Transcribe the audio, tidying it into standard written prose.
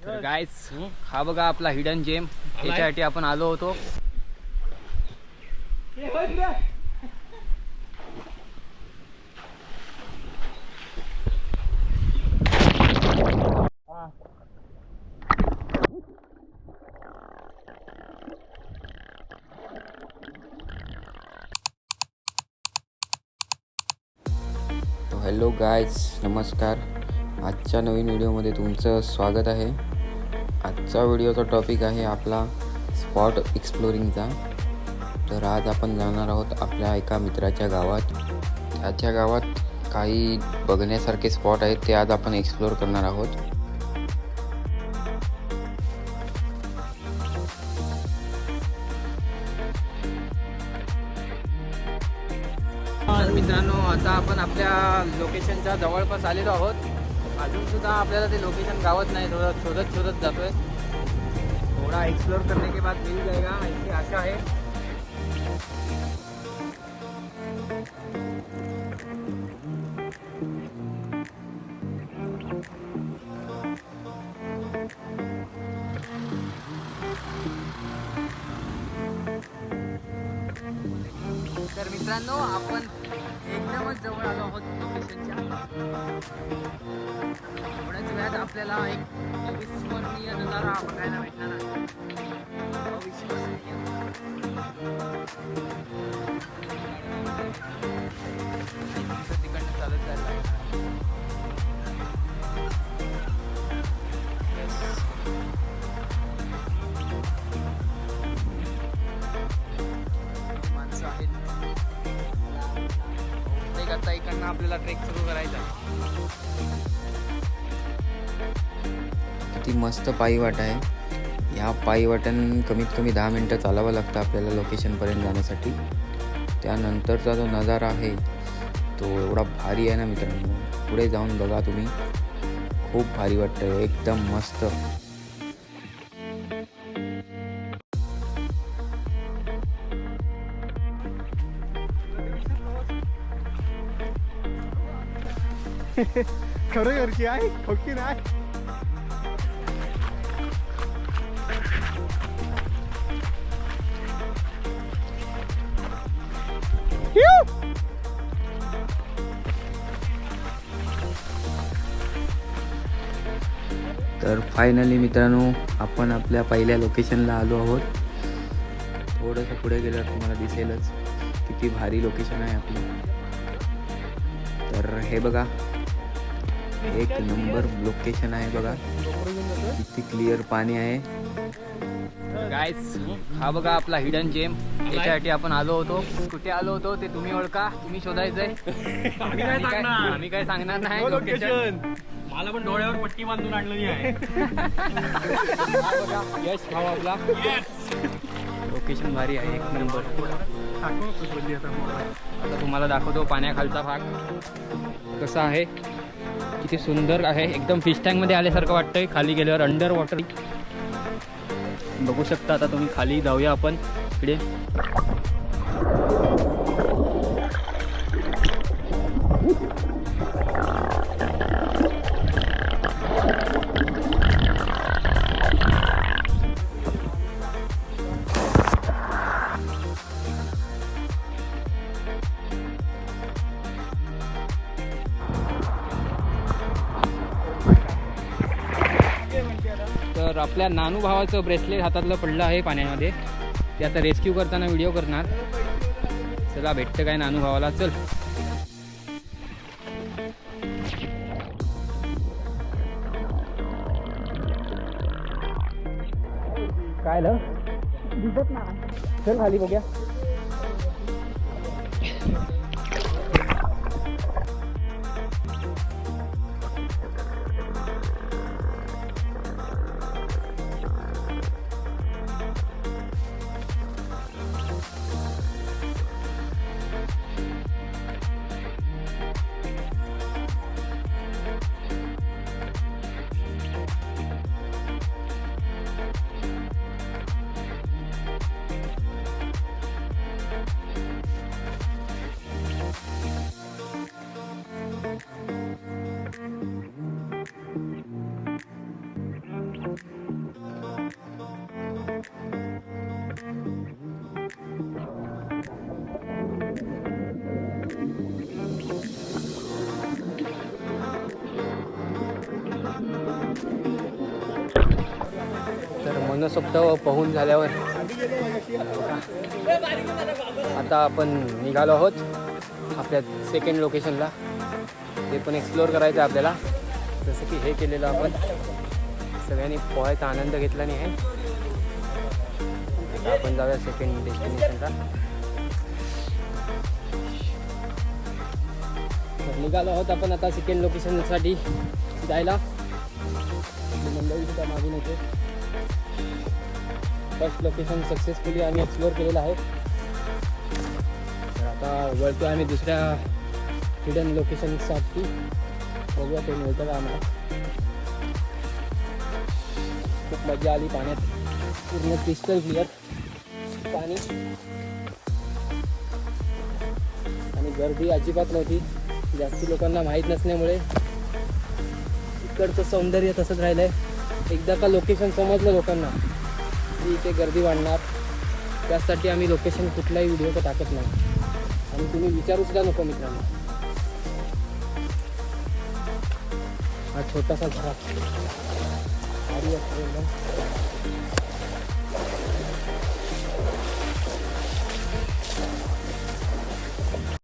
तर गाइस हा बघा आपला हिडन जेम, त्याच्यासाठी आपण आलो होतो. हॅलो गाइस, नमस्कार. आजच्या नवीन व्हिडिओमध्ये तुमचं स्वागत आहे. आजचा व्हिडिओचा टॉपिक आहे आपला स्पॉट एक्सप्लोरिंगचा. तर आज आपण जाणार आहोत आपल्या एका मित्राच्या गावात. त्याच्या गावात काही बघण्यासारखे स्पॉट आहेत, ते आज आपण एक्सप्लोर करणार आहोत. मित्रांनो, आता आपण आपल्या लोकेशनच्या जवळपास आलेलो आहोत. अजून सुद्धा आपल्याला ते लोकेशन गावत नाही, थोडं शोधत जातोय. थोडा एक्सप्लोर करने के बाद मिल जाएगा ऐसी आशा है. तर मित्रांनो, आपण एकदमच जवळ आलो आहोत लोकेशनच्या. थोड्याच वेळात आपल्याला एक अविस्मरणीय नजारा बघायला भेटणार आहे. अविस्मरणीय. तिकडनं चालत जायला माणसं आहेत. आता इकडनं आपल्याला ट्रेक सुरू करायचा. किती मस्त पायी वाट आहे. ह्या पायी वाटेन कमीत कमी 10 मिनटं चालावं लागतं आपल्याला लोकेशनपर्यंत जाण्यासाठी. त्यानंतरचा जो नजारा आहे तो एवढा भारी आहे ना मित्रांनो, पुढे जाऊन बघा तुम्ही. खूप भारी वाटतं, एकदम मस्त. खरं घरची आहे, खोकी नाही. तर फायनली मित्रांनो, आपण आपल्या पहिल्या लोकेशनला आलो आहोत. थोडंसं पुढे गेल्यावर तुम्हाला दिसेलच किती भारी लोकेशन आहे आपलं. तर हे बघा, एक नंबर लोकेशन आहे बघा. किती क्लिअर पाणी आहे. गाइस, हा बघा आपला हिडन जेम, त्याच्यासाठी आपण आलो होतो. कुठे आलो होतो ते तुम्ही ओळखा, तुम्ही शोधायचंय. आम्ही काय सांगणार नाही. लोकेशन मला पण डोळ्यावर पट्टी बांधून आणलेली आहे. यश भाऊ आपला. लोकेशन भारी आहे, एक नंबर. आता तुम्हाला दाखवतो पाण्याखालचा भाग कसा आहे. किती सुंदर आहे, एकदम फिश टँक मध्ये आल्यासारखं वाटतंय. खाली गेल्यावर अंडर वॉटर बघू शकता. आता तुम्ही खाली जाऊया आपण इकडे. तर आपल्या नानू भावाचं ब्रेसलेट हातातलं पडलं आहे पाण्यामध्ये. ते आता रेस्क्यू करताना व्हिडिओ करणार. चला भेटतं काय नानू भावाला. चल. काय दिसत ना. चल खाली बघूया. मनसोक्त पोहून झाल्यावर आता आपण निघालो आहोत आपल्या सेकंड लोकेशनला. ते पण एक्सप्लोअर करायचं आहे आपल्याला, जसं की हे केलेलं आपण सगळ्यांनी पोहायचा आनंद घेतला नाही आहे. आता आपण जाऊया सेकंड डेस्टिनेशनला. निघालो आहोत आपण आता सेकंड लोकेशनसाठी जायला. मंडळी सुद्धा मागून येते. फर्स्ट लोकेशन सक्सेसफुली आम्ही एक्सप्लोअर केलेलं आहे. तर आता वळतो आम्ही दुसऱ्या हिडन लोकेशनसाठी. बघूया ते मिळतं का आम्हाला. खूप मजा आली पाण्यात, पूर्ण क्रिस्टल क्लिअर पाणी आणि गर्दी अजिबात नव्हती. जास्ती लोकांना माहीत नसल्यामुळे इकडचं सौंदर्य तसंच राहिलं आहे. एकदा का लोकेशन समजलं लोकांना की इथे गर्दी वाढणार, त्यासाठी आम्ही लोकेशन कुठलाही व्हिडिओ तर टाकत नाही. आणि तुम्ही विचारूसुद्धा नको मित्रांनो. हा छोटासा घरा गाडी असतो एकदम.